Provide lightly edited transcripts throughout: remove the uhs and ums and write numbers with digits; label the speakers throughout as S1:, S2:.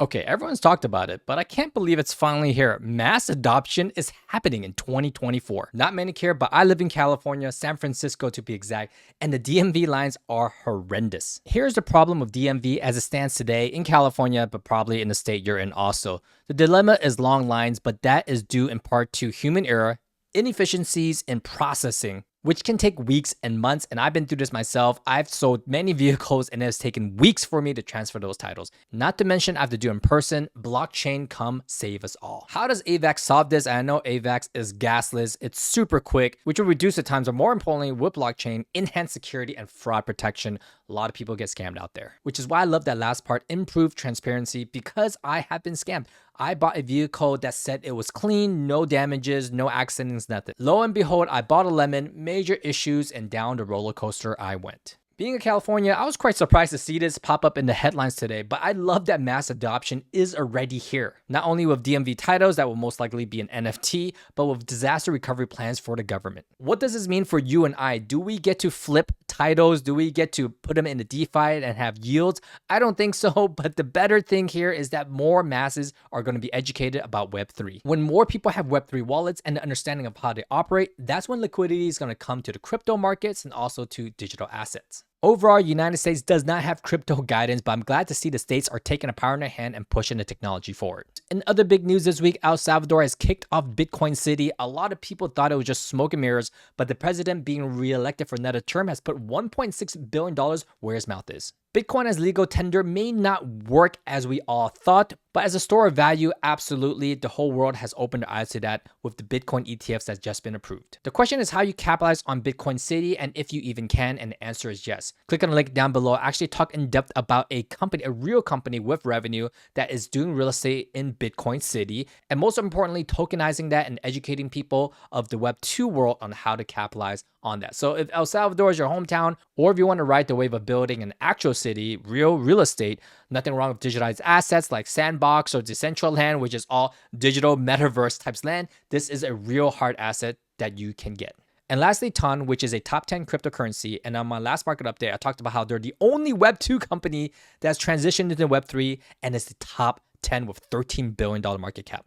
S1: Okay, everyone's talked about it, but I can't believe it's finally here. Mass adoption is happening in 2024. Not many care, but I live in California, San Francisco to be exact, and the DMV lines are horrendous. Here's the problem with DMV as it stands today in California, but probably in the state you're in also. The dilemma is long lines, but that is due in part to human error, inefficiencies in processing, which can take weeks and months. And I've been through this myself. I've sold many vehicles and it has taken weeks for me to transfer those titles. Not to mention I have to do in person. Blockchain come save us all. How does AVAX solve this? I know AVAX is gasless. It's super quick, which will reduce the times, but more importantly, with blockchain, enhance security and fraud protection. A lot of people get scammed out there, which is why I love that last part, improved transparency, because I have been scammed. I bought a vehicle that said it was clean, no damages, no accidents, nothing. Lo and behold, I bought a lemon, major issues, and down the roller coaster I went. Being in California, I was quite surprised to see this pop up in the headlines today, but I love that mass adoption is already here. Not only with DMV titles that will most likely be an NFT, but with disaster recovery plans for the government. What does this mean for you and I? Do we get to flip titles? Do we get to put them in the DeFi and have yields? I don't think so, but the better thing here is that more masses are going to be educated about Web3. When more people have Web3 wallets and the understanding of how they operate, that's when liquidity is going to come to the crypto markets and also to digital assets. Overall, United States does not have crypto guidance, but I'm glad to see the states are taking a power in their hand and pushing the technology forward. In other big news this week, El Salvador has kicked off Bitcoin City. A lot of people thought it was just smoke and mirrors, but the president being re-elected for another term has put $1.6 billion where his mouth is. Bitcoin as legal tender may not work as we all thought, but as a store of value, absolutely. The whole world has opened their eyes to that with the Bitcoin ETFs that's just been approved. The question is how you capitalize on Bitcoin City and if you even can, and the answer is yes. Click on the link down below. I actually talk in depth about a company, a real company with revenue that is doing real estate in Bitcoin City, and most importantly, tokenizing that and educating people of the Web 2 world on how to capitalize on that. So if El Salvador is your hometown, or if you want to ride the wave of building an actual city, real estate, nothing wrong with digitized assets like Sandbox or Decentraland, which is all digital metaverse types land. This is a real hard asset that you can get. And lastly, Ton, which is a top 10 cryptocurrency. And on my last market update, I talked about how they're the only Web 2 company that's transitioned into Web 3 and is the top 10 with $13 billion market cap.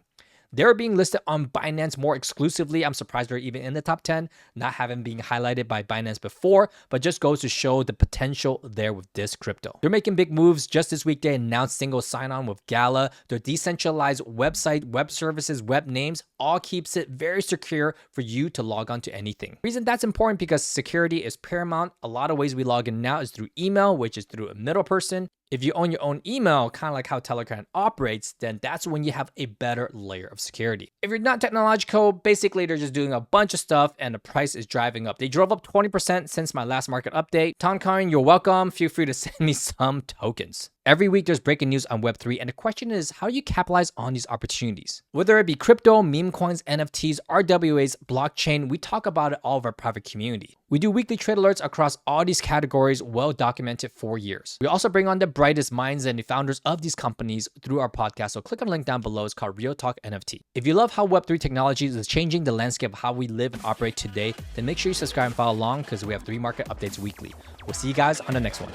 S1: They're being listed on Binance more exclusively. I'm surprised they're even in the top 10, not having been highlighted by Binance before, but just goes to show the potential there with this crypto. They're making big moves. Just this week, they announced single sign-on with Gala. Their decentralized website, web services, web names, all keeps it very secure for you to log on to anything. Reason that's important because security is paramount. A lot of ways we log in now is through email, which is through a middle person. If you own your own email, kind of like how Telegram operates, then that's when you have a better layer of security. If you're not technological, basically they're just doing a bunch of stuff and the price is driving up. They drove up 20% since my last market update. Toncoin, you're welcome. Feel free to send me some tokens. Every week there's breaking news on Web3, and the question is, how do you capitalize on these opportunities? Whether it be crypto, meme coins, NFTs, RWAs, blockchain, we talk about it all of our private community. We do weekly trade alerts across all these categories, well documented for years. We also bring on the brightest minds and the founders of these companies through our podcast, so click on the link down below. It's called Real Talk NFT. If you love how Web3 technologies is changing the landscape of how we live and operate today, then make sure you subscribe and follow along because we have 3 market updates weekly. We'll see you guys on the next one.